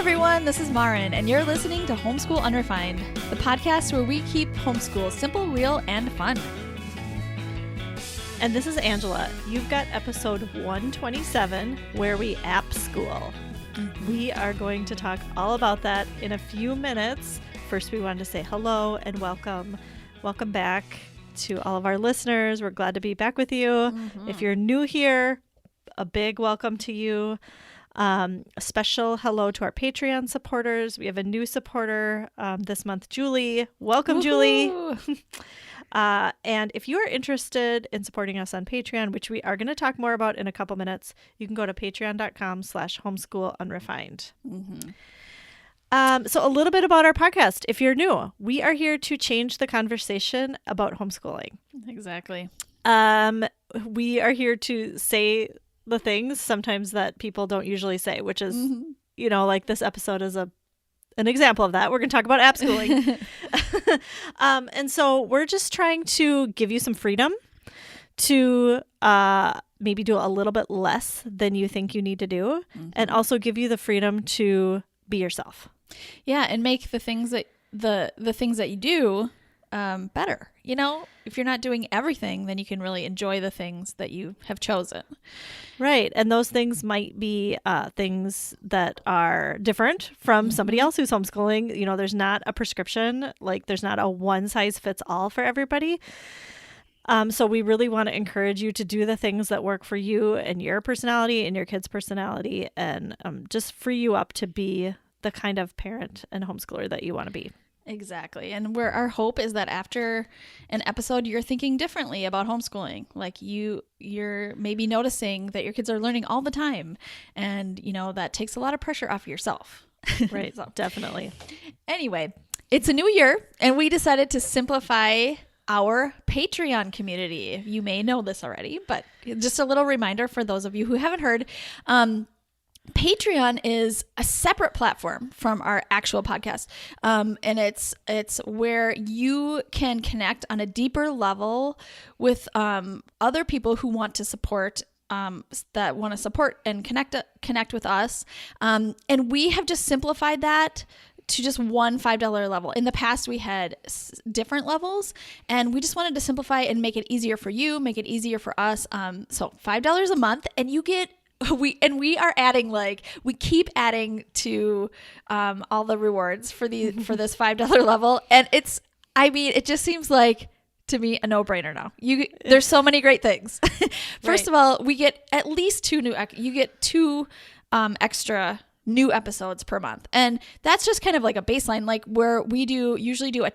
everyone, this is Marin, and you're listening to Homeschool Unrefined, the podcast where we keep homeschool simple, real, and fun. And this is Angela. You've got episode 127, where we app school. We are going to talk all about that in a few minutes. First, we wanted to say hello and welcome. Welcome back to all of our listeners. We're glad to be back with you. If you're new here, a big welcome to you. A special hello to our Patreon supporters. We have a new supporter this month, Julie. Welcome, Julie. And if you are interested in supporting us on Patreon, which we are going to talk more about in a couple minutes, you can go to patreon.com/homeschoolunrefined. So a little bit about our podcast. If you're new, we are here to change the conversation about homeschooling. Exactly. We are here to say the things sometimes that people don't usually say, which is, you know, like this episode is an example of that. We're going to talk about app schooling. And so we're just trying to give you some freedom to maybe do a little bit less than you think you need to do, and also give you the freedom to be yourself. Yeah, and make the things that the things that you do better. You know, if you're not doing everything, then you can really enjoy the things that you have chosen. Right. And those things might be things that are different from somebody else who's homeschooling. You know, there's not a prescription, like there's not a one size fits all for everybody. So we really want to encourage you to do the things that work for you and your personality and your kid's personality, and just free you up to be the kind of parent and homeschooler that you want to be. Exactly. And our hope is that after an episode, you're thinking differently about homeschooling. Like you're maybe noticing that your kids are learning all the time, and you know, that takes a lot of pressure off yourself. Right. So, definitely. Anyway, it's a new year and we decided to simplify our Patreon community. You may know this already, but just a little reminder for those of you who haven't heard. Patreon is a separate platform from our actual podcast. And it's where you can connect on a deeper level with other people who want to support that want to support and connect with us. And we have just simplified that to just one $5 level. In the past, we had different levels, and we just wanted to simplify and make it easier for you, make it easier for us. So $5 a month, and you get we are adding, like, we keep adding to all the rewards for this $5 level, and it just seems like, to me, a no-brainer now. There's so many great things. First of all, we get at least two extra new episodes per month, and that's just kind of like a baseline, like where we usually do a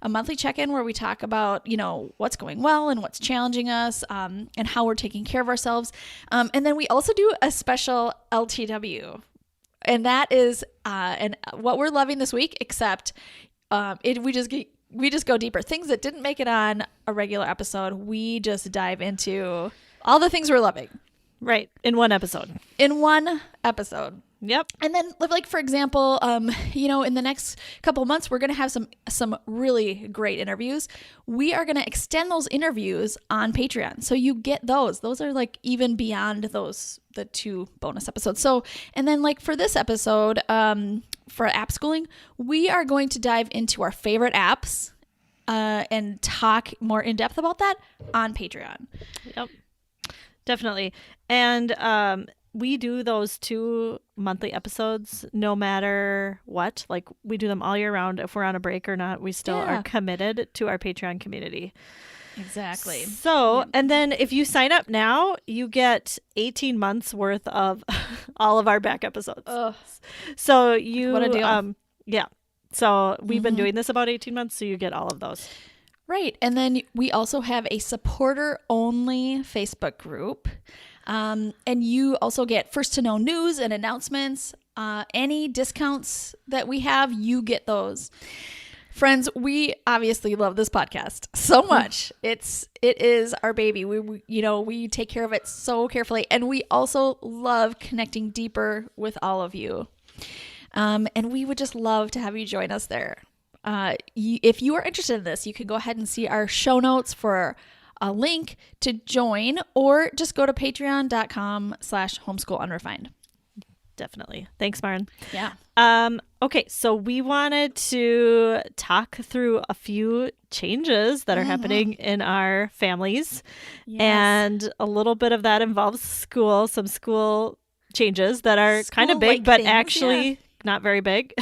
monthly check-in where we talk about, you know, what's going well and what's challenging us, and how we're taking care of ourselves, and then we also do a special LTW, and that is and what we're loving this week, except we just go deeper. Things that didn't make it on a regular episode, we just dive into all the things we're loving. Right. In one episode. Yep. And then, like, for example, you know, in the next couple of months, we're going to have some really great interviews. We are going to extend those interviews on Patreon. So you get those. Those are like even beyond the 2 bonus episodes. So, and then like for this episode, for app schooling, we are going to dive into our favorite apps and talk more in depth about that on Patreon. Yep. Definitely. And we do those 2 monthly episodes no matter what. Like, we do them all year round. If we're on a break or not, we still are committed to our Patreon community. Exactly. So, and then if you sign up now, you get 18 months worth of all of our back episodes. Ugh. So What a deal. Yeah. So we've been doing this about 18 months, so you get all of those. Right. And then we also have a supporter-only Facebook group. And you also get first to know news and announcements. Any discounts that we have, you get those. Friends, we obviously love this podcast so much. It is our baby. We take care of it so carefully, and we also love connecting deeper with all of you. And we would just love to have you join us there. If you are interested in this, you can go ahead and see our show notes for a link to join, or just go to patreon.com/homeschoolunrefined. definitely. Thanks, Maren. Yeah. Okay, so we wanted to talk through a few changes that are happening in our families. Yes. And a little bit of that involves school, some school changes that are kind of big, School-like but things, actually not very big.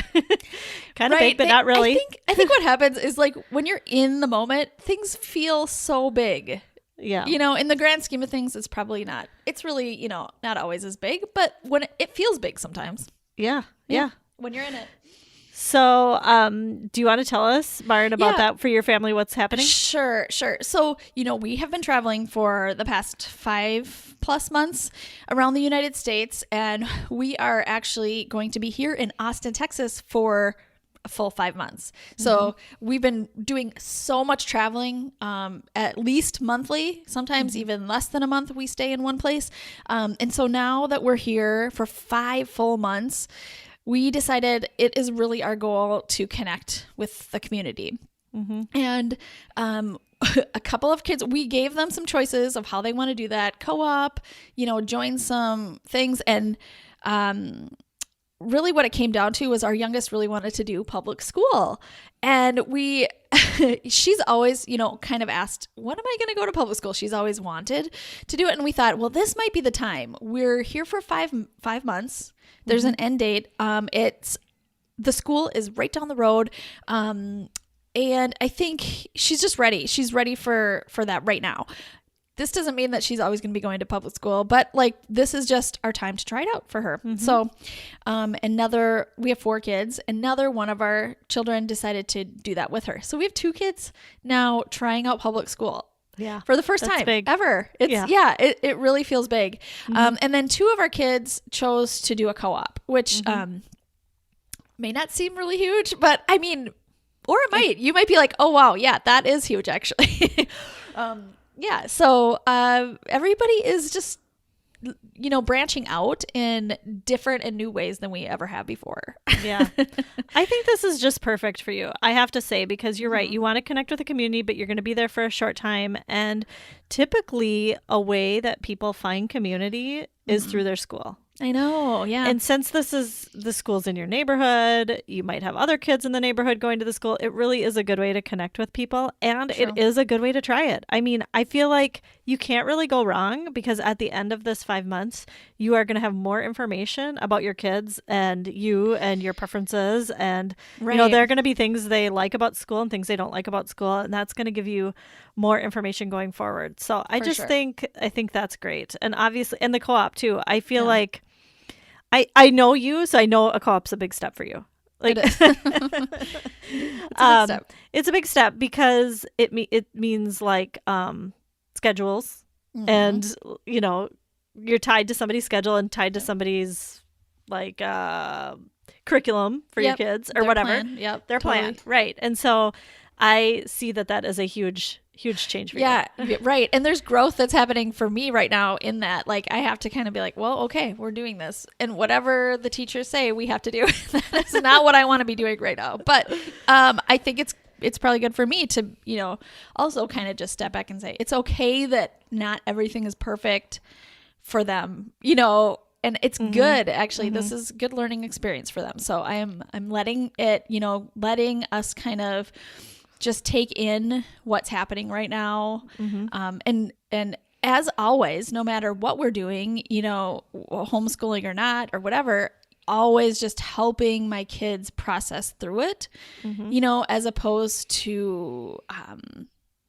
Kind of Right. big, but not really. I think what happens is like when you're in the moment, things feel so big. Yeah. You know, in the grand scheme of things, it's probably not. It's really, you know, not always as big, but when it feels big sometimes. Yeah. When you're in it. So, do you want to tell us, Maren, about that for your family? What's happening? Sure. So, you know, we have been traveling for the past 5+ months around the United States, and we are actually going to be here in Austin, Texas for a full 5 months. So we've been doing so much traveling, at least monthly, sometimes even less than a month we stay in one place. And so now that we're here for 5 full months, we decided it is really our goal to connect with the community. And a couple of kids, we gave them some choices of how they want to do that. Co-op, you know, join some things. And really what it came down to was our youngest really wanted to do public school. And she's always, you know, kind of asked, when am I going to go to public school? She's always wanted to do it. And we thought, well, this might be the time. We're here for five months. There's an end date. The school is right down the road. And I think she's just ready. She's ready for that right now. This doesn't mean that she's always going to be going to public school, but like this is just our time to try it out for her. So we have 4 kids. Another one of our children decided to do that with her. So we have 2 kids now trying out public school. Yeah. For the first time big. ever. It really feels big. And then 2 of our kids chose to do a co-op, which may not seem really huge, but I mean, or it might. You might be like, oh, wow, yeah, that is huge, actually. So everybody is just, you know, branching out in different and new ways than we ever have before. Yeah. I think this is just perfect for you, I have to say, because you're right. You want to connect with the community, but you're going to be there for a short time. And typically a way that people find community is through their school. I know. Yeah. And since the school's in your neighborhood, you might have other kids in the neighborhood going to the school. It really is a good way to connect with people. And True. It is a good way to try it. I mean, I feel like you can't really go wrong because at the end of this 5 months, you are going to have more information about your kids and you and your preferences. And, you know, there are going to be things they like about school and things they don't like about school. And that's going to give you more information going forward. So I think that's great. And obviously, and the co-op too, I feel like I know you, so I know a co-op's a big step for you. Like, it is. It's a big step. It's a big step because it means like schedules and, you know, you're tied to somebody's schedule and tied to somebody's like curriculum for your kids or whatever. Plan. Yep, their plan. Right. And so I see that as a huge change for you. Yeah, right. And there's growth that's happening for me right now in that, like, I have to kind of be like, well, okay, we're doing this. And whatever the teachers say we have to do, that's not what I want to be doing right now. But I think it's probably good for me to, you know, also kind of just step back and say, it's okay that not everything is perfect for them, you know, and it's good. Actually, this is a good learning experience for them. So I'm letting us kind of just take in what's happening right now. And as always, no matter what we're doing, you know, homeschooling or not, or whatever, always just helping my kids process through it, you know, as opposed to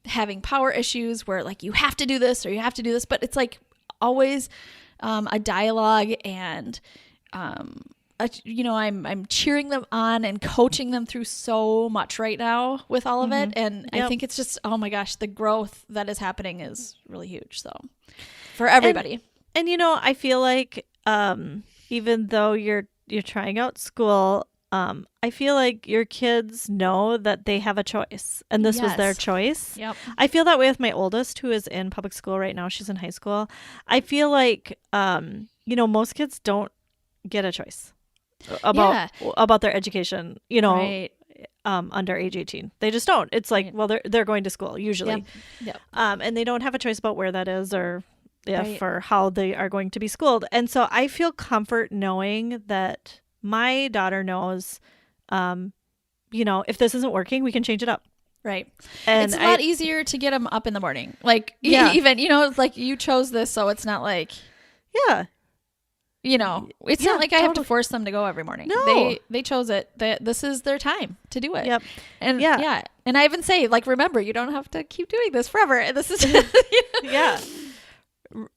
having power issues where like, you have to do this or you have to do this, but it's like always a dialogue and, you know, I'm cheering them on and coaching them through so much right now with all of it. And I think it's just, oh my gosh, the growth that is happening is really huge. So for everybody. And you know, I feel like, even though you're trying out school, I feel like your kids know that they have a choice and this was their choice. Yep. I feel that way with my oldest who is in public school right now. She's in high school. I feel like, you know, most kids don't get a choice about their education, you know, under age 18. They just don't. It's like, well, they're going to school usually. And they don't have a choice about where that is or for how they are going to be schooled. And so I feel comfort knowing that my daughter knows, if this isn't working, we can change it up. Right. And it's a lot easier to get them up in the morning. Like, even, like you chose this, so it's not like, it's not like I have to force them to go every morning. No. They chose it. This is their time to do it. Yep. And and I even say, like, remember, you don't have to keep doing this forever. This is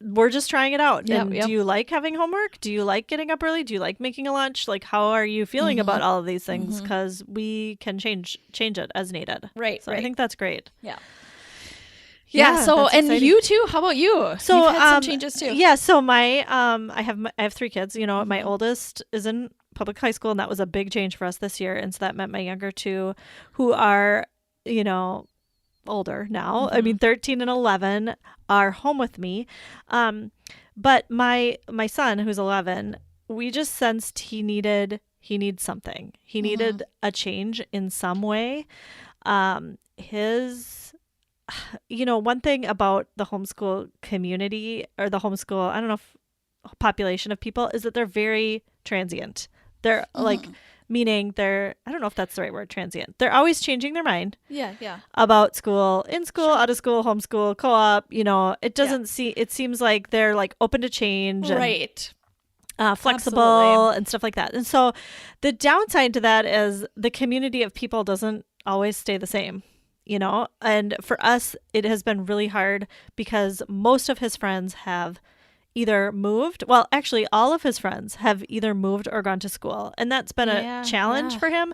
we're just trying it out. Yep, and do you like having homework? Do you like getting up early? Do you like making a lunch? Like, how are you feeling about all of these things? Because we can change it as needed. Right. So I think that's great. Yeah. So, and exciting. You too, how about you? So you've had some changes too. Yeah. So I have 3 kids, my oldest is in public high school, and that was a big change for us this year. And so that meant my younger 2, who are, older now. I mean, 13 and 11 are home with me. But my son, who's 11, we just sensed he needs something. He needed a change in some way. One thing about the homeschool community, or the homeschool, I don't know if population of people, is that they're very transient. They're meaning I don't know if that's the right word, transient. They're always changing their mind. About school, in school, out of school, homeschool, co-op, it doesn't it seems like they're like open to change. Right. And, flexible and stuff like that. And so the downside to that is the community of people doesn't always stay the same. And for us, it has been really hard because most of his friends have either moved. Well, actually, all of his friends have either moved or gone to school. And that's been a challenge for him.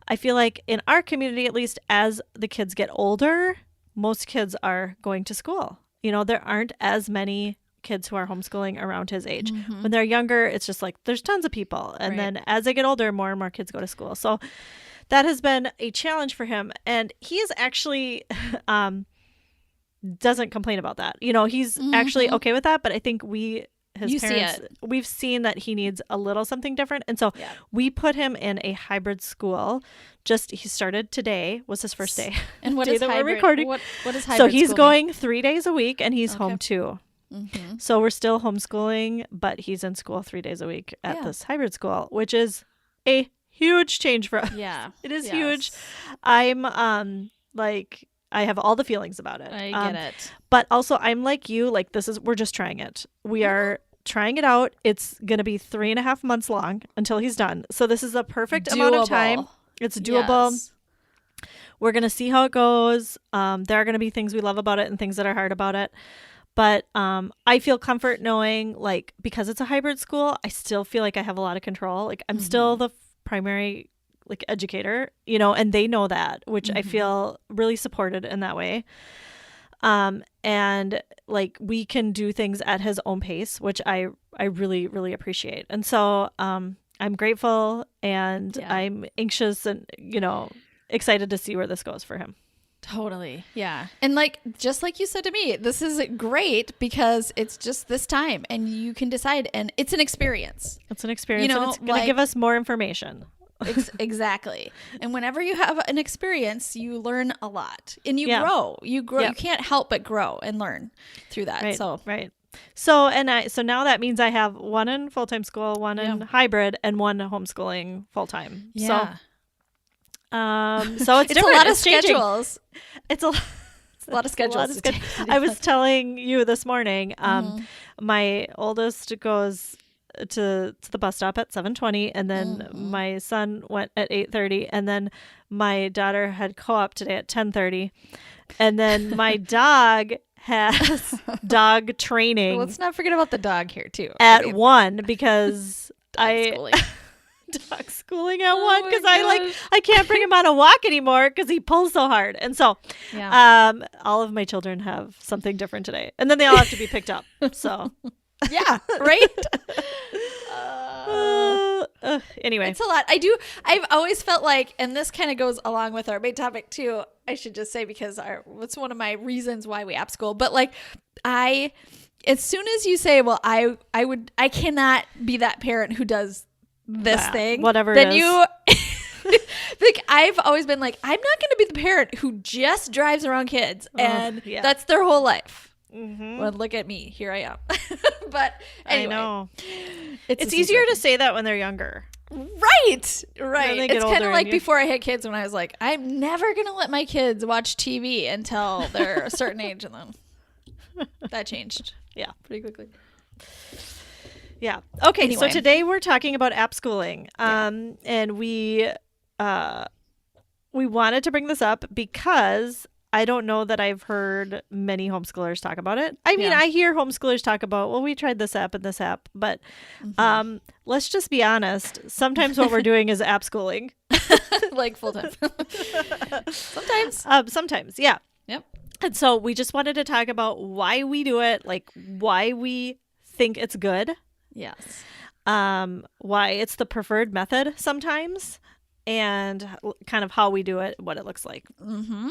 I feel like in our community, at least, as the kids get older, most kids are going to school. There aren't as many kids who are homeschooling around his age. When they're younger, it's just like there's tons of people. And then as they get older, more and more kids go to school. So that has been a challenge for him. And he is actually doesn't complain about that. He's actually okay with that. But I think his parents, we've seen that he needs a little something different. And so we put him in a hybrid school. He started today, was his first day. And what is hybrid? We're recording. What is hybrid? So he's going 3 days a week, and he's home too. So we're still homeschooling, but he's in school 3 days a week at this hybrid school, which is a huge change for us. Yeah. It is huge. I'm I have all the feelings about it. I get it. But also I'm like you, like we're just trying it. We are trying it out. It's going to be 3.5 months long until he's done. So this is the perfect amount of time. It's doable. Yes. We're going to see how it goes. There are going to be things we love about it and things that are hard about it. But I feel comfort knowing, like, because it's a hybrid school, I still feel like I have a lot of control. Like, I'm still the primary educator, and they know that, which I feel really supported in that way. And like we can do things at his own pace, which I really, really appreciate. And so I'm grateful, and I'm anxious and, excited to see where this goes for him. Totally. Yeah. And just like you said to me, this is great because it's just this time and you can decide, and it's an experience. It's an experience. And it's going to give us more information. Exactly. And whenever you have an experience, you learn a lot, and you grow. You can't help but grow and learn through that. Right. So So now that means I have one in full-time school, one in hybrid, and one homeschooling full-time. Yeah. So it's different. A lot of it's changing. schedules. It's a lot of schedules. I was telling you this morning, my oldest goes to the bus stop at 7:20, and then my son went at 8:30, and then my daughter had co-op today at 10:30, and then my dog has dog training. Well, let's not forget about the dog here too. At 1, because schooling. Dog schooling at 1 because I can't bring him on a walk anymore because he pulls so hard. And so all of my children have something different today, and then they all have to be picked up. So yeah, right. Anyway, it's a lot. I've always felt like, and this kind of goes along with our main topic too, I should just say, because it's one of my reasons why we app school. But as soon as you say, well, I cannot be that parent who does this thing, whatever, then it is. you I've always been like, I'm not going to be the parent who just drives around kids and that's their whole life. Well, look at me. Here I am. But anyway. I know. It's easier to say that when they're younger. Right. They get It's kind older of like and before I had kids when I was like, I'm never going to let my kids watch TV until they're a certain age. And then that changed. Yeah. Pretty quickly. Yeah. Okay. Anyway. So today we're talking about app schooling. And we wanted to bring this up because I don't know that I've heard many homeschoolers talk about it. I mean, I hear homeschoolers talk about, well, we tried this app and this app, but let's just be honest. Sometimes what we're doing is app schooling. Like full time. Sometimes. Sometimes. Yeah. Yep. And so we just wanted to talk about why we do it, like why we think it's good. Yes. Why it's the preferred method sometimes, and kind of how we do it, what it looks like. Mm-hmm.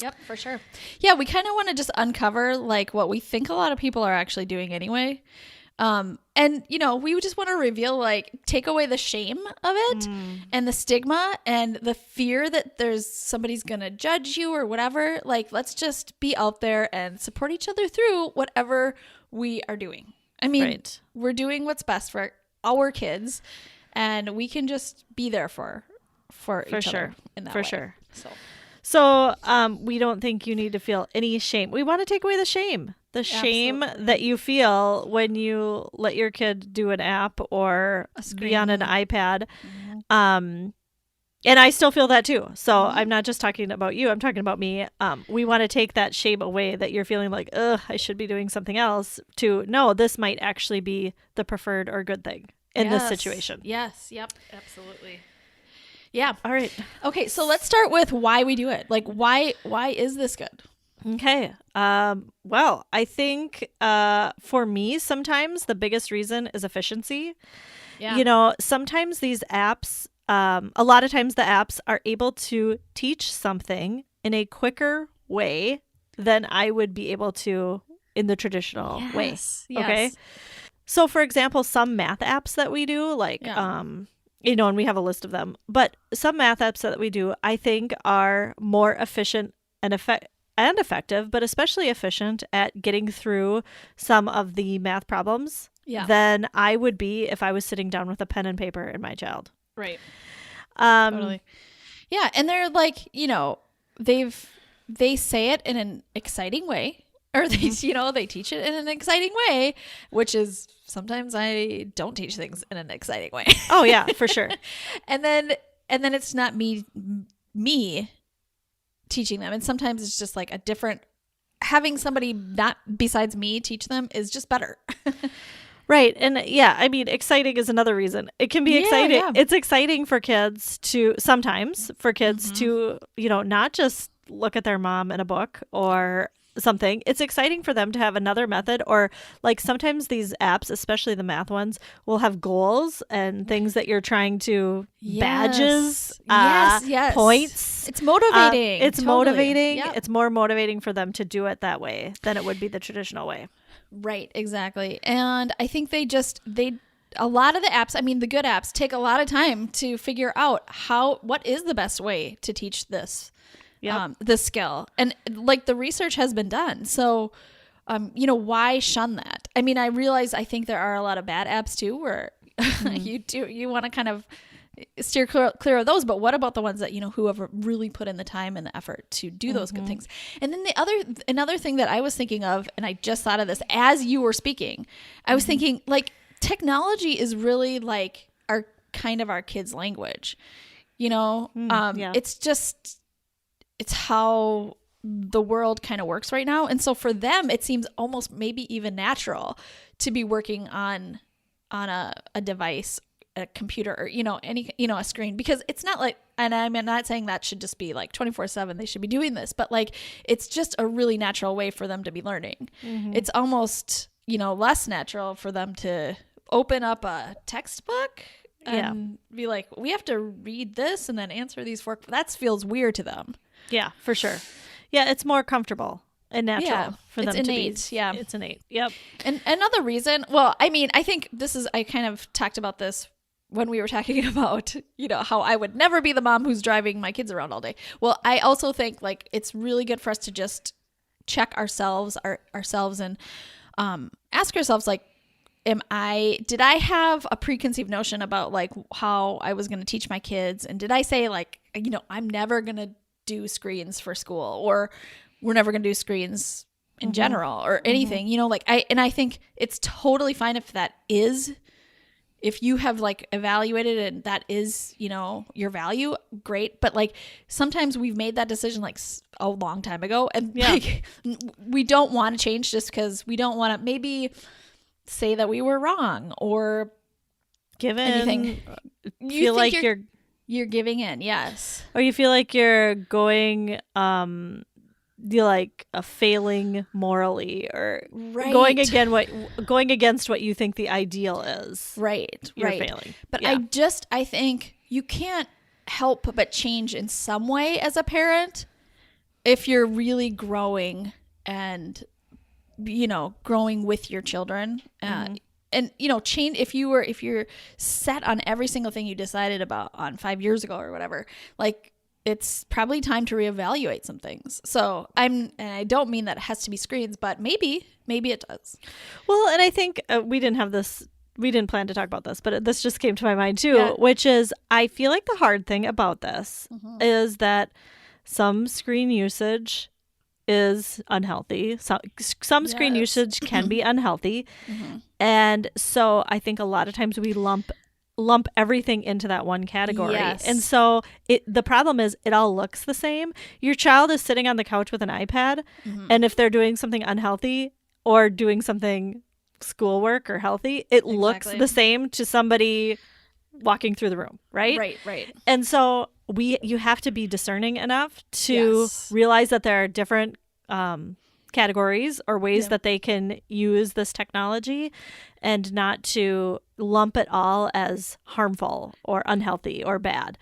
Yep, for sure. Yeah, we kind of want to just uncover like what we think a lot of people are actually doing anyway. And, you know, we just want to reveal, like, take away the shame of it and the stigma and the fear that somebody's going to judge you or whatever. Like, let's just be out there and support each other through whatever we are doing. I mean, we're doing what's best for our kids, and we can just be there for each other in that way. For sure. So we don't think you need to feel any shame. We want to take away the shame. The shame that you feel when you let your kid do an app or be on an iPad. And I still feel that too. So I'm not just talking about you. I'm talking about me. We want to take that shame away that you're feeling like, ugh, I should be doing something else, to no, this might actually be the preferred or good thing in this situation. Yes. Yep. Absolutely. Yeah. All right. Okay. So let's start with why we do it. Like, why is this good? Okay. Well, I think for me, sometimes the biggest reason is efficiency. Yeah. You know, sometimes these apps, a lot of times the apps are able to teach something in a quicker way than I would be able to in the traditional way. Yes. Okay. So for example, some math apps that we do, like, you know, and we have a list of them, but some math apps that we do, I think are more efficient and effective, but especially efficient at getting through some of the math problems than I would be if I was sitting down with a pen and paper and my child. Right. Totally. Yeah. And they're like, you know, they say it in an exciting way, or they, you know, they teach it in an exciting way, which is sometimes I don't teach things in an exciting way. Oh yeah, for sure. And then it's not me teaching them. And sometimes it's just like having somebody not besides me teach them is just better. Right. And yeah, I mean, exciting is another reason. It can be exciting. Yeah. It's exciting for kids to you know, not just look at their mom in a book or something. It's exciting for them to have another method, or like sometimes these apps, especially the math ones, will have goals and things that you're trying to badges, points. It's motivating. It's motivating. Yep. It's more motivating for them to do it that way than it would be the traditional way. Right, exactly. And I think a lot of the apps, I mean, the good apps take a lot of time to figure out what is the best way to teach this. This skill, and like the research has been done. So, you know, why shun that? I mean, I think there are a lot of bad apps too, where you want to kind of steer clear of those. But what about the ones that, you know, who have really put in the time and the effort to do those good things? And then another thing that I was thinking of, and I just thought of this as you were speaking, I was thinking, like, technology is really like our kids' language, you know. It's how the world kind of works right now. And so for them, it seems almost maybe even natural to be working on a device, a computer, or, you know, a screen, because it's not like, and I'm not saying that should just be like 24/7, they should be doing this, but like, it's just a really natural way for them to be learning. It's almost, you know, less natural for them to open up a textbook and be like, we have to read this and then answer these 4. That feels weird to them. Yeah, for sure. Yeah, it's more comfortable and natural for them to be. Yeah, it's innate. Yep. And another reason, well, I mean, I think I kind of talked about this when we were talking about, you know, how I would never be the mom who's driving my kids around all day. Well, I also think like it's really good for us to just check ourselves and ask ourselves, like, did I have a preconceived notion about like how I was going to teach my kids? And did I say like, I'm never going to do screens for school, or we're never going to do screens in general or anything, I think it's totally fine if you have like evaluated and that is, your value, great. But like sometimes we've made that decision like a long time ago, and like we don't want to change just because we don't want to maybe say that we were wrong or anything. You feel like you're giving in, yes, or you feel like you're going like a failing morally, or going against what you think the ideal is. Right. You're failing. But I think you can't help but change in some way as a parent if you're really growing and growing with your children. And change if you're set on every single thing you decided about on 5 years ago or whatever, like it's probably time to reevaluate some things. So I don't mean that it has to be screens, but maybe it does. Well, and I think we didn't plan to talk about this, but this just came to my mind too, which is I feel like the hard thing about this is that some screen usage is unhealthy. Some screen usage can be unhealthy. And so I think a lot of times we lump everything into that one category. Yes. And so the problem is it all looks the same. Your child is sitting on the couch with an iPad, and if they're doing something unhealthy or doing something schoolwork or healthy, it looks the same to somebody walking through the room, right? Right. And so you have to be discerning enough to realize that there are different categories or ways that they can use this technology, and not to lump it all as harmful or unhealthy or bad.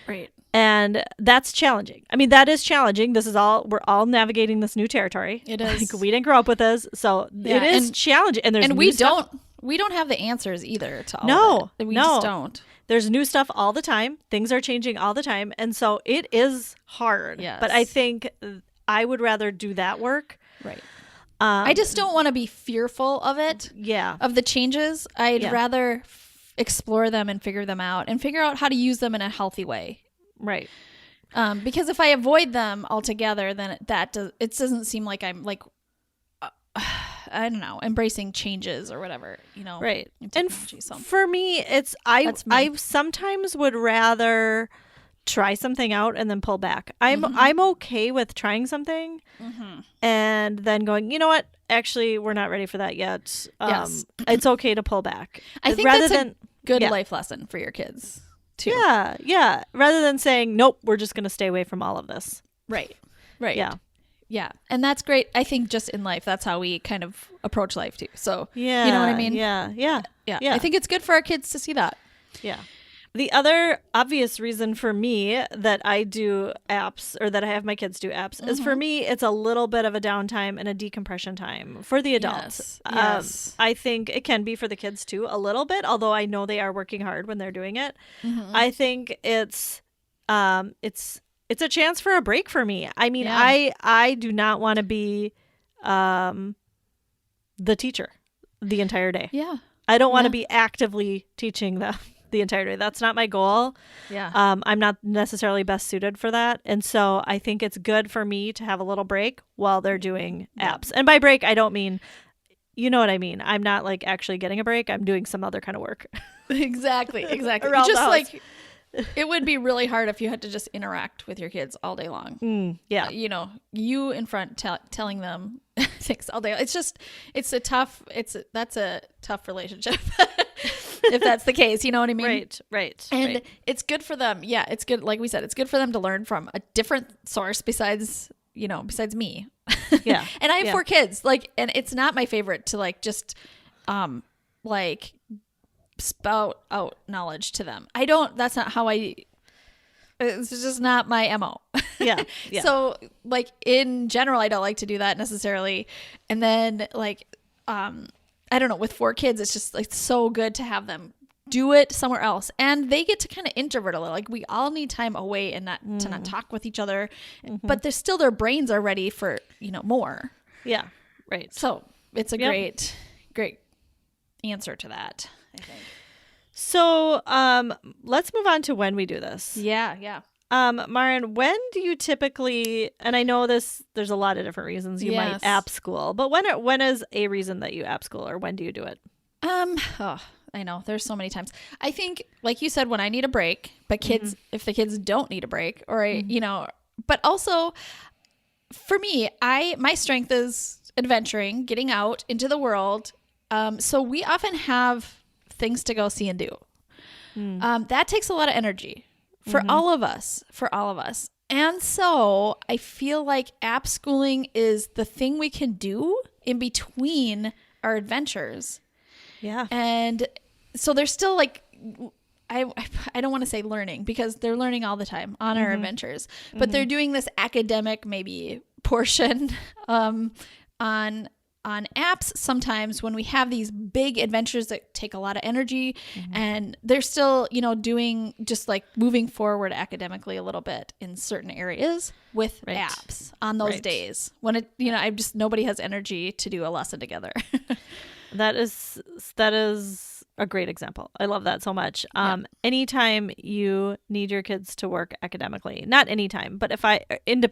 Right. And that's challenging. I mean, that is challenging. We're all navigating this new territory. It is. Like, we didn't grow up with this, so it is challenging. And we don't have the answers either to all of it. We just don't. There's new stuff all the time. Things are changing all the time. And so it is hard. Yes. But I think I would rather do that work. Right. I just don't want to be fearful of it. Yeah. Of the changes. I'd rather explore them and figure them out and figure out how to use them in a healthy way. Right. Because if I avoid them altogether, then it doesn't seem like I'm like, I don't know, embracing changes or whatever, Right. And for me, I sometimes would rather try something out and then pull back. I'm okay with trying something and then going, you know what? Actually, we're not ready for that yet. Yes. It's okay to pull back. I think that's a good life lesson for your kids too. Yeah. Rather than saying, nope, we're just going to stay away from all of this. Right. Yeah. And that's great. I think just in life, that's how we kind of approach life too. So, you know what I mean? Yeah. I think it's good for our kids to see that. Yeah. The other obvious reason for me that I do apps, or that I have my kids do apps, is for me, it's a little bit of a downtime and a decompression time for the adults. Yes. I think it can be for the kids too, a little bit, although I know they are working hard when they're doing it. I think it's a chance for a break for me. I mean, I do not want to be the teacher the entire day. Yeah. I don't want to be actively teaching them the entire day. That's not my goal. Yeah. I'm not necessarily best suited for that. And so I think it's good for me to have a little break while they're doing apps. And by break, I don't mean, you know what I mean? I'm not like actually getting a break. I'm doing some other kind of work. Exactly. Around just the house. like, it would be really hard if you had to just interact with your kids all day long. Yeah. You in front telling them things all day. That's a tough relationship. If that's the case, you know what I mean? Right. And it's good for them. Yeah, it's good. Like we said, it's good for them to learn from a different source besides me. Yeah. And I have 4 kids. And it's not my favorite to just spout out knowledge to them. That's not how it's just not my MO. Yeah. So in general, I don't like to do that necessarily. And then I don't know, with 4 kids, it's just so good to have them do it somewhere else. And they get to kind of introvert a little. We all need time away and to not talk with each other, but their brains are ready for, more. Yeah. Right. So it's a Yep. great answer to that, I think. So let's move on to when we do this. Yeah. Maren, when do you typically, and I know there's a lot of different reasons you might Yes. app school, but when is a reason that you app school, or when do you do it? Oh, I know there's so many times. I think, like you said, when I need a break, but kids, if the kids don't need a break, or you know, but also for me, my strength is adventuring, getting out into the world. So we often have things to go see and do. That takes a lot of energy for all of us, And so I feel like app schooling is the thing we can do in between our adventures. Yeah. And so they're still like, I don't want to say learning, because they're learning all the time on our adventures, but they're doing this academic maybe portion on apps sometimes when we have these big adventures that take a lot of energy, and they're still, you know, doing just like moving forward academically a little bit in certain areas with apps on those days when it, you know, nobody has energy to do a lesson together. That is a great example. I love that so much. Anytime you need your kids to work academically, not anytime, but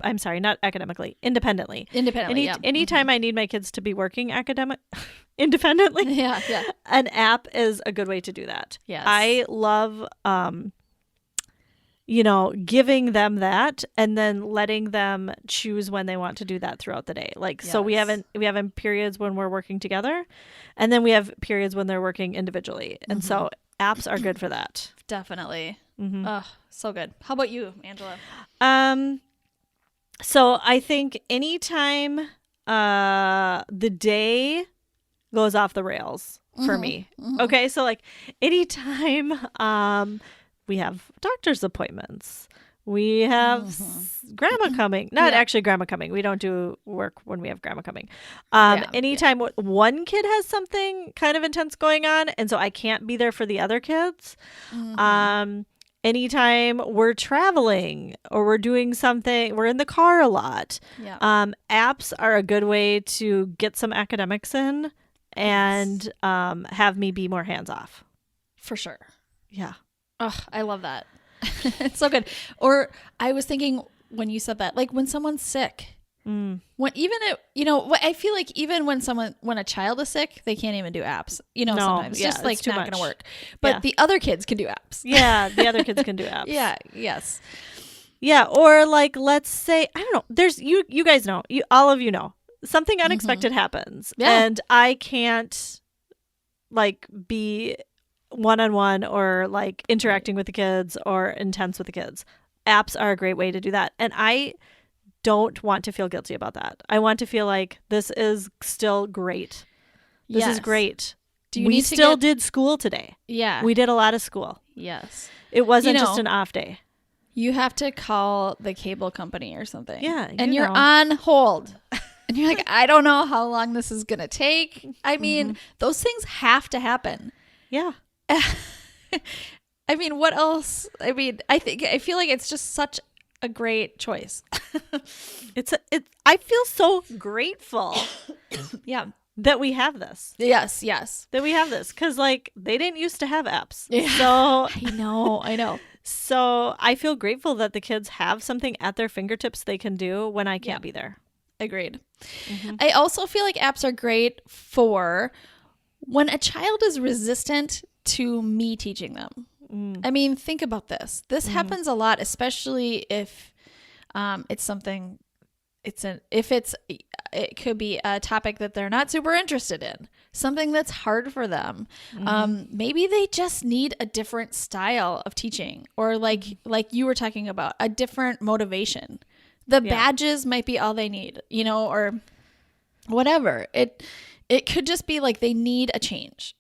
I'm sorry, not academically, independently. Anytime I need my kids to be working independently, Yeah. an app is a good way to do that. Yes. I love, giving them that and then letting them choose when they want to do that throughout the day. Like, so we have periods when we're working together, and then we have periods when they're working individually. And so apps are good for that. Definitely. Oh, so good. How about you, Angela? So I think anytime the day goes off the rails for me. Okay, so like anytime we have doctor's appointments, we have grandma coming. Not actually grandma coming. We don't do work when we have grandma coming. Anytime one kid has something kind of intense going on, and so I can't be there for the other kids. Anytime we're traveling or we're doing something, we're in the car a lot. Apps are a good way to get some academics in and have me be more hands off. For sure. Yeah. Oh, I love that. It's so good. Or I was thinking when you said that, like when someone's sick, I feel like even when a child is sick, they can't even do apps, sometimes just like it's not going to work, but the other kids can do apps. Yeah. The other kids can do apps. Yes. Yeah. Or like, let's say, I don't know, there's, you guys know, all of you know, something unexpected happens and I can't like be one-on-one or like interacting with the kids or intense with the kids. Apps are a great way to do that. And I don't want to feel guilty about that. I want to feel like this is still great. This is great. We still did school today. Yeah. We did a lot of school. Yes. It wasn't just an off day. You have to call the cable company or something. Yeah. And you're on hold. And you're like, I don't know how long this is going to take. I mean, those things have to happen. Yeah. I mean, what else? I mean, I feel like it's just such a great choice. I feel so grateful. Yeah. That we have this. Yes. That we have this. Because like they didn't used to have apps. Yeah. So I know. So I feel grateful that the kids have something at their fingertips they can do when I can't be there. Agreed. I also feel like apps are great for when a child is resistant to me teaching them. I mean, think about this. This happens a lot, especially if it's something. It could be a topic that they're not super interested in, something that's hard for them. Maybe they just need a different style of teaching, or like you were talking about, a different motivation. The badges might be all they need, or whatever. It could just be like they need a change.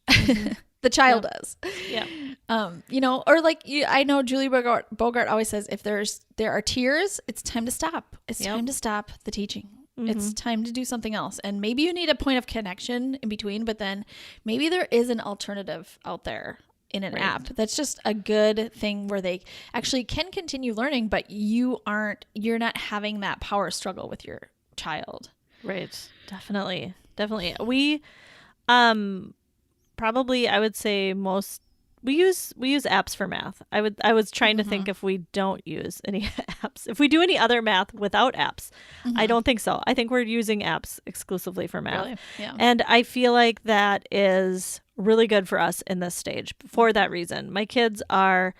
The child does. Yeah. Or like I know Julie Bogart always says, if there are tears, it's time to stop. It's time to stop the teaching. It's time to do something else. And maybe you need a point of connection in between, but then maybe there is an alternative out there in an app that's just a good thing where they actually can continue learning, but you're not having that power struggle with your child. Right. Definitely. We probably, I would say we use apps for math. I was trying to think if we don't use any apps. If we do any other math without apps. I don't think so. I think we're using apps exclusively for math. Really? Yeah. And I feel like that is really good for us in this stage for that reason. My kids are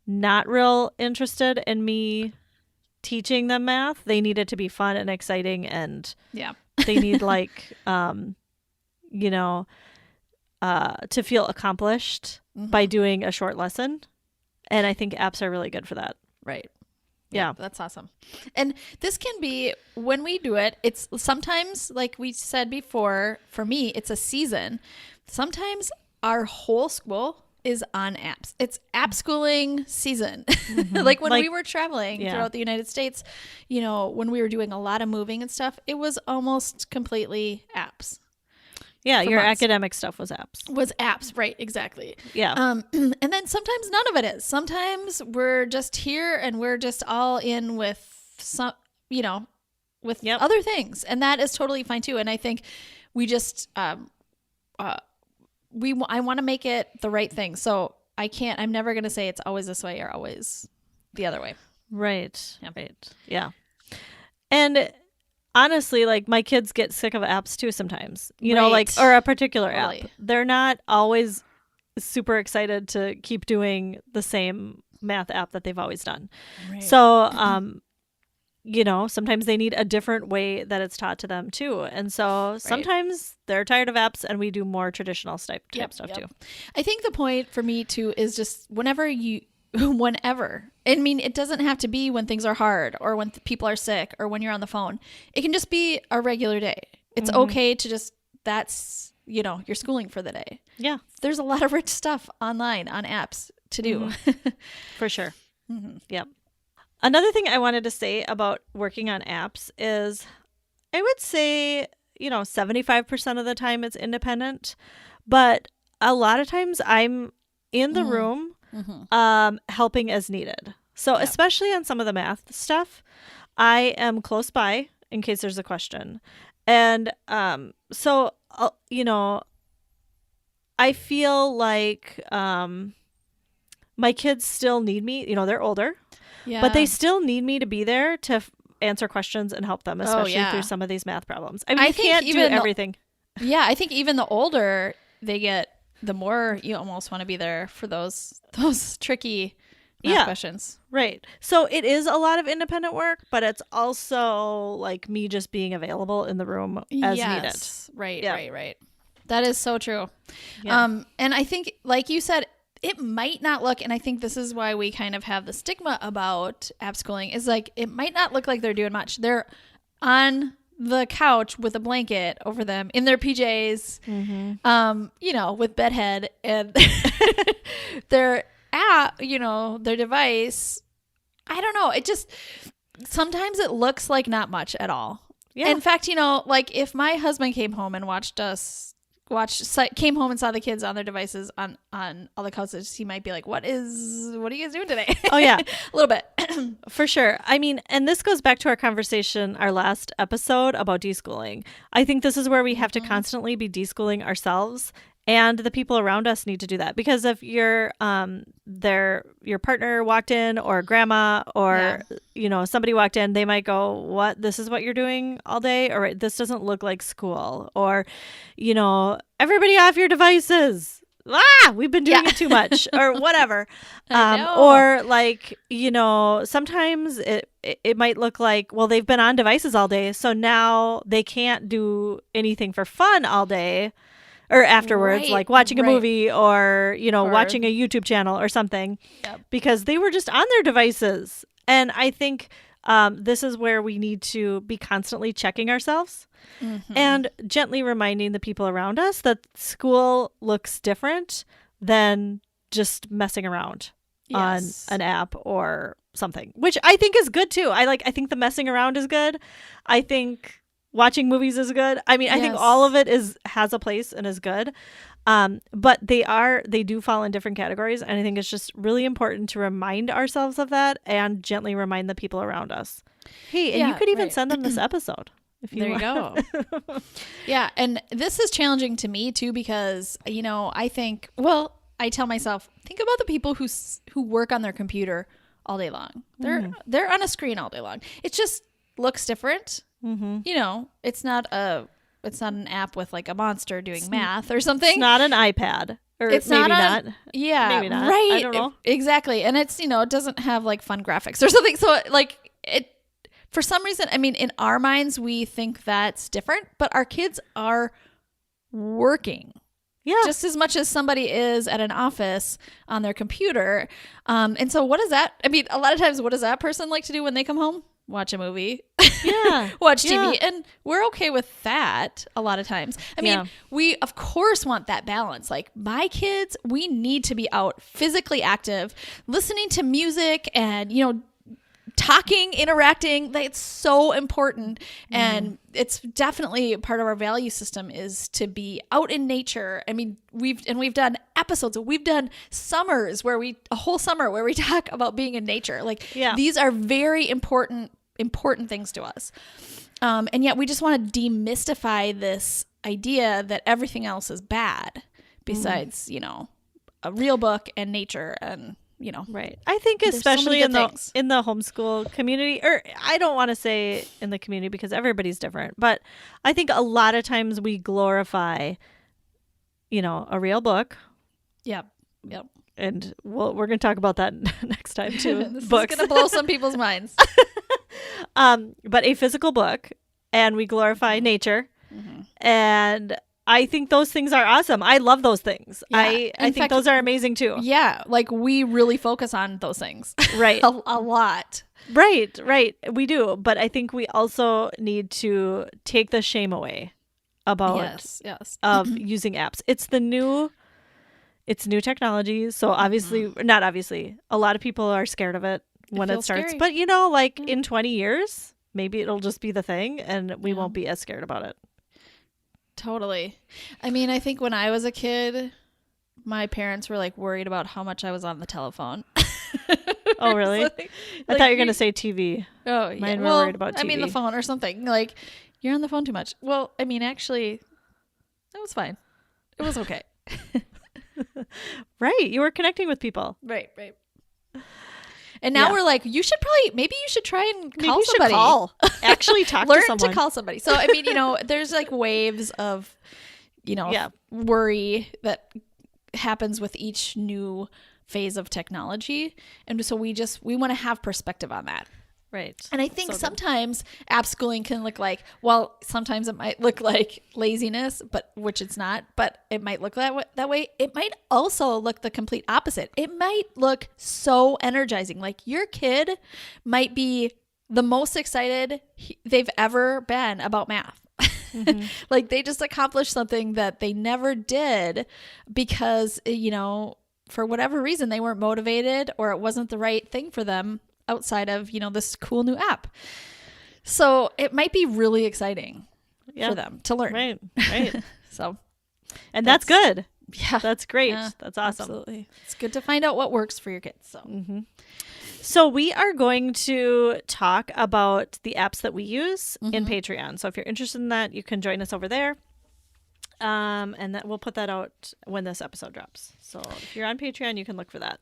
not real interested in me teaching them math. They need it to be fun and exciting, and they need like to feel accomplished by doing a short lesson. And I think apps are really good for that. Right. Yeah. That's awesome. And this can be, when we do it, it's sometimes, like we said before, for me, it's a season. Sometimes our whole school is on apps. It's app schooling season. Like when we were traveling throughout the United States, when we were doing a lot of moving and stuff, it was almost completely apps. Yeah, your academic stuff was apps. Right, exactly. Yeah. And then sometimes none of it is. Sometimes we're just here and we're just all in with some, with other things. And that is totally fine too. And I think we just, I want to make it the right thing. So I'm never going to say it's always this way or always the other way. Right. Yeah. Right. Yeah. And honestly, like my kids get sick of apps too sometimes, or a particular app. They're not always super excited to keep doing the same math app that they've always done. Right. So, sometimes they need a different way that it's taught to them too. And so sometimes they're tired of apps and we do more traditional type stuff too. I think the point for me too is just whenever. I mean, it doesn't have to be when things are hard or when people are sick or when you're on the phone. It can just be a regular day. It's okay to just, that's, your schooling for the day. Yeah. There's a lot of rich stuff online on apps to do. For sure. Yep. Another thing I wanted to say about working on apps is I would say, 75% of the time it's independent, but a lot of times I'm in the room helping as needed. So especially on some of the math stuff, I am close by in case there's a question. And so, I feel like my kids still need me. They're older, but they still need me to be there to answer questions and help them, especially through some of these math problems. I mean, you can't do everything. I think even the older they get, the more you almost want to be there for those tricky math questions. Right. So it is a lot of independent work, but it's also like me just being available in the room as needed. Right. That is so true. Yeah. And I think, like you said, it might not look, and I think this is why we kind of have the stigma about app schooling, is like it might not look like they're doing much. They're on the couch with a blanket over them in their PJs, with bedhead, and their app, their device. I don't know. It just, sometimes it looks like not much at all. Yeah. In fact, like if my husband came home and came home and saw the kids on their devices on all the couches, he might be like, what are you guys doing today? Oh yeah. A little bit. For sure. I mean, and this goes back to our conversation, our last episode about deschooling. I think this is where we have to constantly be deschooling ourselves, and the people around us need to do that. Because if your partner walked in, or grandma, or somebody walked in, they might go, what, this is what you're doing all day? Or this doesn't look like school. Or, everybody off your devices. We've been doing it too much, or whatever. Or like, sometimes it might look like, well, they've been on devices all day, so now they can't do anything for fun all day or afterwards, like watching a movie or watching a YouTube channel or something, because they were just on their devices. And I think this is where we need to be constantly checking ourselves and gently reminding the people around us that school looks different than just messing around on an app or something, which I think is good too. I think the messing around is good. I think watching movies is good. I mean, I think all of it has a place and is good. But they do fall in different categories. And I think it's just really important to remind ourselves of that and gently remind the people around us. Hey, and you could even send them this episode. There you go. Yeah. And this is challenging to me too, because, I think, I tell myself, think about the people who work on their computer all day long. They're on a screen all day long. It just looks different. It's not an app with like a monster doing math or something. It's not an iPad. Or it's maybe not. Yeah. Maybe not. Right. I don't know. Exactly. And it's, it doesn't have like fun graphics or something. So like for some reason, I mean, in our minds, we think that's different, but our kids are working. Yeah. Just as much as somebody is at an office on their computer. And so what is that? I mean, a lot of times, what does that person like to do when they come home? Watch a movie. Yeah. Watch TV. And we're okay with that a lot of times. I mean, we, of course, want that balance. Like my kids, we need to be out physically active, listening to music and, talking, interacting. It's so important. And it's definitely part of our value system is to be out in nature. I mean, we've done episodes, we've done summers a whole summer where we talk about being in nature. Like these are very important things to us. And yet we just want to demystify this idea that everything else is bad besides, a real book and nature and right. I think especially in the homeschool community, or I don't want to say in the community because everybody's different, but I think a lot of times we glorify, a real book. Yep. And we're going to talk about that next time too. This Books. is going to blow some people's minds. But a physical book, and we glorify nature, and I think those things are awesome. I love those things. Yeah. I think fact, those are amazing too. Yeah. Like we really focus on those things. Right. a lot. Right. We do. But I think we also need to take the shame away about using apps. It's new technology. So obviously, not obviously, a lot of people are scared of it when it starts. Scary. But in 20 years, maybe it'll just be the thing and we won't be as scared about it. Totally. I mean, I think when I was a kid, my parents were like worried about how much I was on the telephone. Oh, really? I thought you were going to say TV. Oh, yeah. Mine were worried about TV. I mean, the phone or something. Like, you're on the phone too much. Well, I mean, actually, it was fine. It was okay. Right. You were connecting with people. Right. And now we're like, maybe you should try and call you somebody. Should call. Actually talk to someone. Learn to call somebody. So, I mean, there's like waves of, worry that happens with each new phase of technology. And so we want to have perspective on that. Right. And I think sometimes app schooling can look like, sometimes it might look like laziness, which it's not, but it might look that way. It might also look the complete opposite. It might look so energizing. Like your kid might be the most excited they've ever been about math. Like they just accomplished something that they never did because, for whatever reason, they weren't motivated or it wasn't the right thing for them outside of, this cool new app. So it might be really exciting for them to learn. Right. So, and that's good. Yeah. That's great. Yeah, that's awesome. Absolutely. It's good to find out what works for your kids. So, So we are going to talk about the apps that we use in Patreon. So if you're interested in that, you can join us over there. And that we'll put that out when this episode drops. So if you're on Patreon, you can look for that.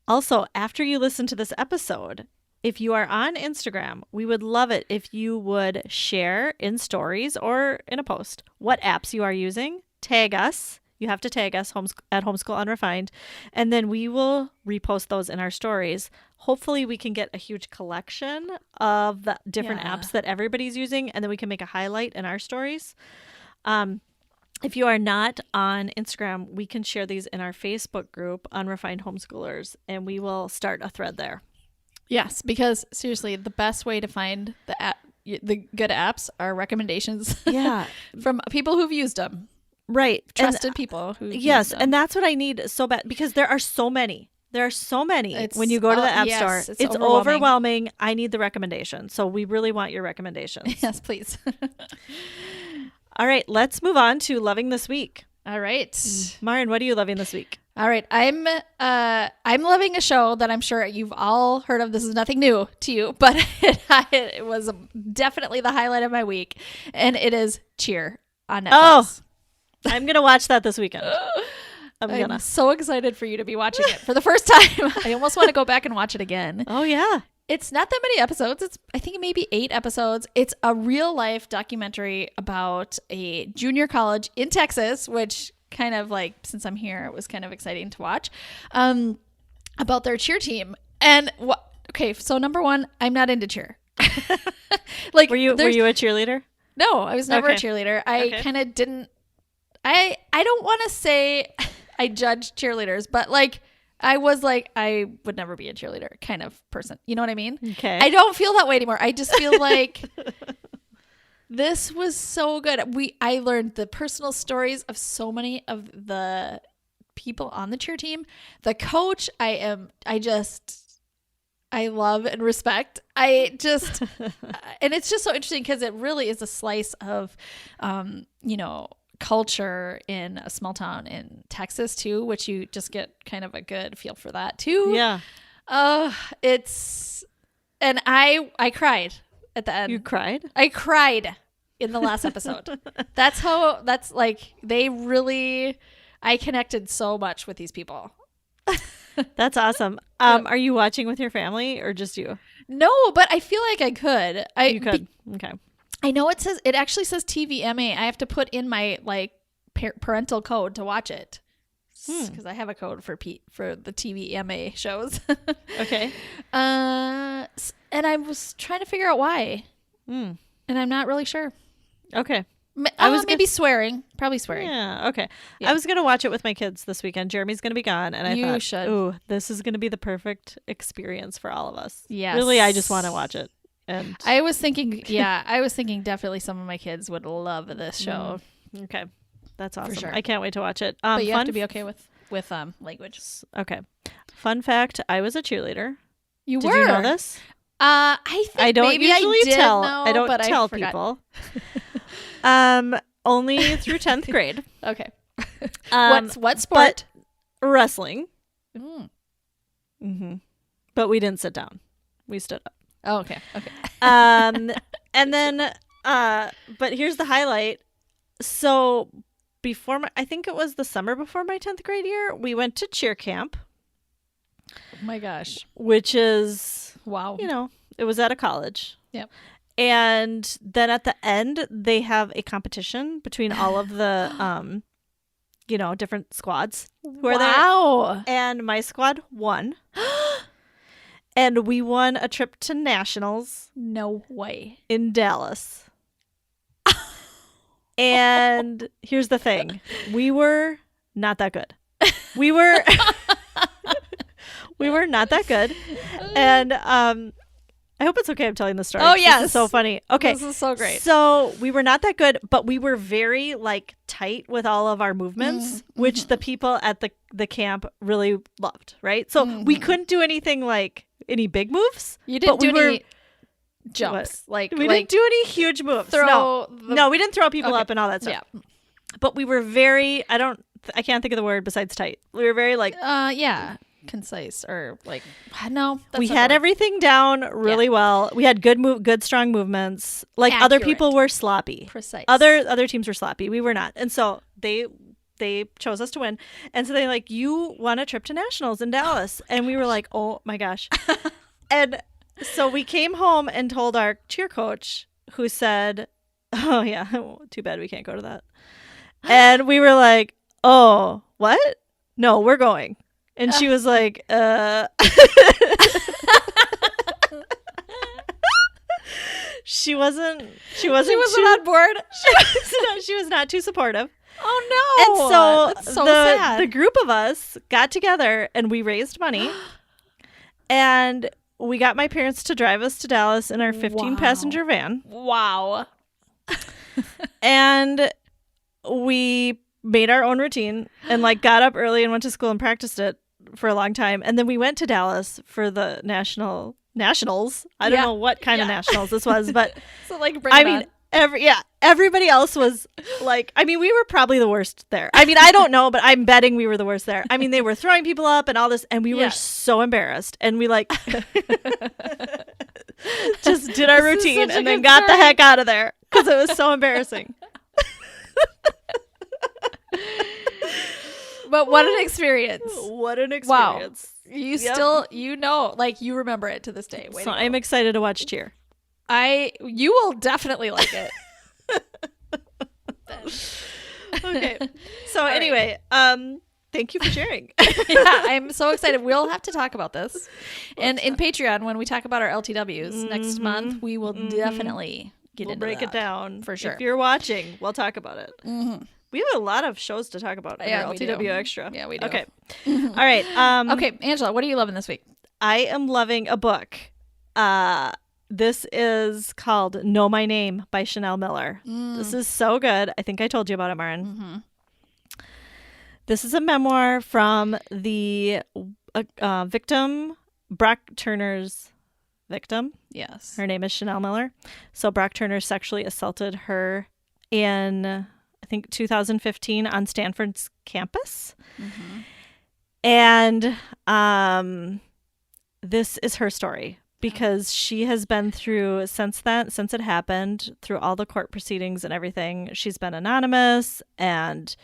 Also, after you listen to this episode, if you are on Instagram, we would love it if you would share in stories or in a post what apps you are using. Tag us. You have to tag us at Homeschool Unrefined, and then we will repost those in our stories. Hopefully, we can get a huge collection of the different apps that everybody's using, and then we can make a highlight in our stories. If you are not on Instagram, we can share these in our Facebook group, Unrefined Homeschoolers, and we will start a thread there. Yes, because seriously, the best way to find the good apps are recommendations from people who've used them. Right. Trusted people who Yes, use them. and that's what I need so bad because there are so many. There are so many when you go to the app store. It's overwhelming. I need the recommendation. So we really want your recommendations. Yes, please. All right, let's move on to loving this week. All right. Marin, what are you loving this week? All right. I'm loving a show that I'm sure you've all heard of. This is nothing new to you, but it was definitely the highlight of my week, and it is Cheer on Netflix. Oh, I'm going to watch that this weekend. I'm so excited for you to be watching it for the first time. I almost want to go back and watch it again. Oh, yeah. It's not that many episodes. I think maybe 8 episodes. It's a real life documentary about a junior college in Texas, which kind of like, since I'm here, it was kind of exciting to watch, about their cheer team. And okay, so number one, I'm not into cheer. Like, were you a cheerleader? No, I was never a Okay. cheerleader. I kind of didn't. I don't want to say I judge cheerleaders, but like I was like, I would never be a cheerleader kind of person. You know what I mean? Okay. I don't feel that way anymore. I just feel like this was so good. I learned the personal stories of so many of the people on the cheer team. The coach, I love and respect. And it's just so interesting because it really is a slice of, culture in a small town in Texas too, which you just get kind of a good feel for that too. Yeah. And I cried at the end. You cried? I cried in the last episode. That's like, I connected so much with these people. That's awesome. Are you watching with your family or just you? No, but I feel like I could. You could. Okay. I know it actually says TVMA. I have to put in my like parental code to watch it because I have a code for the TVMA shows. Okay. And I was trying to figure out why, and I'm not really sure. Okay. Maybe swearing. Probably swearing. Yeah. Okay. Yeah. I was gonna watch it with my kids this weekend. Jeremy's gonna be gone, and I You thought, should. ooh, this is gonna be the perfect experience for all of us. Yes. Really, I just want to watch it. And I was thinking definitely some of my kids would love this show. Okay, that's awesome. sure. I can't wait to watch it. But you have to be okay with language. Okay. Fun fact: I was a cheerleader. You Did were. you know this? I think I don't maybe usually I did tell. know, I don't but tell I forgot. people. Only through 10th grade. Okay. What what sport? Wrestling. Mm. But we didn't sit down. We stood up. Oh, okay. And then, but here's the highlight. So I think it was the summer before my 10th grade year, we went to cheer camp. Oh my gosh. Which is, wow. It was at a college. Yep. And then at the end, they have a competition between all of the, different squads who are there. Wow. And my squad won. And we won a trip to nationals. No way. In Dallas. And here's the thing. We were not that good. We were not that good. And I hope it's okay I'm telling the story. Oh, yes. This is so funny. Okay. This is so great. So we were not that good, but we were very like tight with all of our movements, which the people at the camp really loved, right? So we couldn't do anything like any big moves. You didn't do any jumps. We didn't do any huge moves. No, we didn't throw people up and all that stuff. Yeah. But we were very, I can't think of the word besides tight. We were very like, concise or like, no. We had everything down really well. We had good strong movements. Like accurate. Other people were sloppy. Precise. Other teams were sloppy. We were not. And so they chose us to win. And so they like, you won a trip to nationals in Dallas. And we were like, oh my gosh. And so we came home and told our cheer coach, who said, oh yeah, too bad we can't go to that. And we were like, oh, what? No, we're going. And she was like, She wasn't on board. She was not too supportive. Oh no. And so, that's so sad. The group of us got together and we raised money. And we got my parents to drive us to Dallas in our 15-passenger van. Wow. And we made our own routine and like got up early and went to school and practiced it for a long time. And then we went to Dallas for the nationals. I don't know what kind of nationals this was, but so like, Everybody else was like, I mean, we were probably the worst there. I mean, I don't know, but I'm betting we were the worst there. I mean, they were throwing people up and all this, and we were so embarrassed. And we like just did our routine and then got the heck out of there because it was so embarrassing. But what an experience. What an experience. Wow. You still, like you remember it to this day. So I'm excited to watch Cheer. You will definitely like it. Okay. So anyway, thank you for sharing. Yeah, I'm so excited. We'll have to talk about this. And in Patreon, when we talk about our LTWs next month, we will definitely we'll break it down. For sure. If you're watching, we'll talk about it. Mm-hmm. We have a lot of shows to talk about in our LTW Extra. Yeah, we do. Okay. All right. Okay, Angela, what are you loving this week? I am loving a book. This is called Know My Name by Chanel Miller. This is so good. I think I told you about it, Marin. Mm-hmm. This is a memoir from the victim, Brock Turner's victim. Yes. Her name is Chanel Miller. So Brock Turner sexually assaulted her in, I think, 2015 on Stanford's campus. Mm-hmm. And this is her story. Because she has been through, since it happened, through all the court proceedings and everything, she's been anonymous and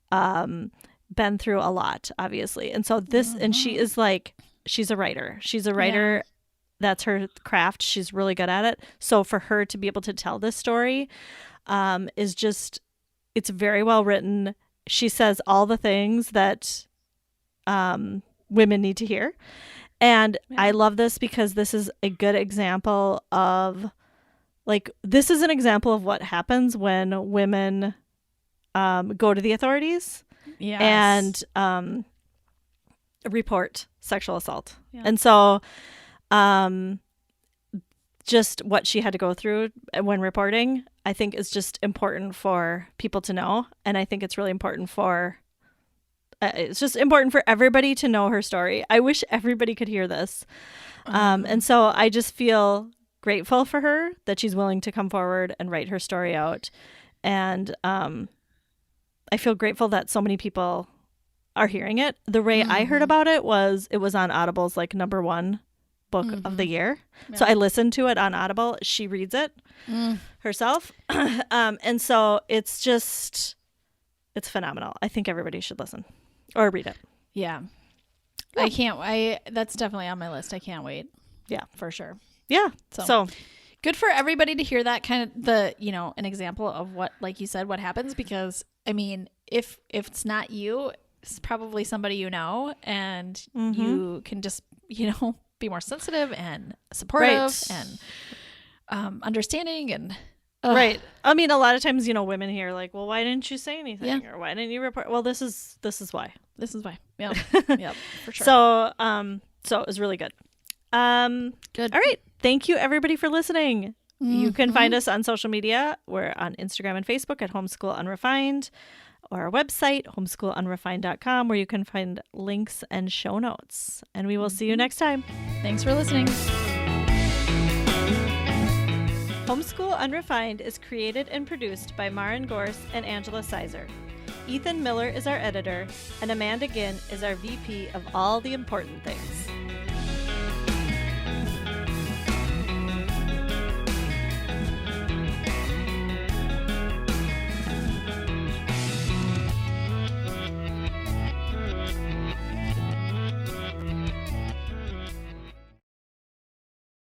been through a lot, obviously. And so and she is like, she's a writer. She's a writer. Yeah. That's her craft. She's really good at it. So for her to be able to tell this story is just, it's very well written. She says all the things that women need to hear. And I love this because this is a good example of, this is an example of what happens when women go to the authorities and report sexual assault. Yeah. And so just what she had to go through when reporting, I think is just important for people to know. And I think it's really important it's just important for everybody to know her story. I wish everybody could hear this. And so I just feel grateful for her that she's willing to come forward and write her story out. And I feel grateful that so many people are hearing it. The way I heard about it was on Audible's #1 book of the year. Yeah. So I listened to it on Audible. She reads it herself. And so it's phenomenal. I think everybody should listen. Or read it. Yeah. That's definitely on my list. I can't wait. Yeah. For sure. Yeah. So good for everybody to hear that kind of an example of what, like you said, what happens, because I mean, if it's not you, it's probably somebody you know, and you can just, be more sensitive and supportive and understanding and right. I mean, a lot of times, women hear like, well, why didn't you say anything? Or why didn't you report? Well, this is why. This is why. Yeah. Yep. For sure. So it was really good. Good. All right. Thank you everybody for listening. You can find us on social media. We're on Instagram and Facebook at Homeschool Unrefined, or our website, homeschoolunrefined.com, where you can find links and show notes. And we will see you next time. Thanks for listening. Homeschool Unrefined is created and produced by Marin Gorse and Angela Sizer. Ethan Miller is our editor, and Amanda Ginn is our VP of all the important things.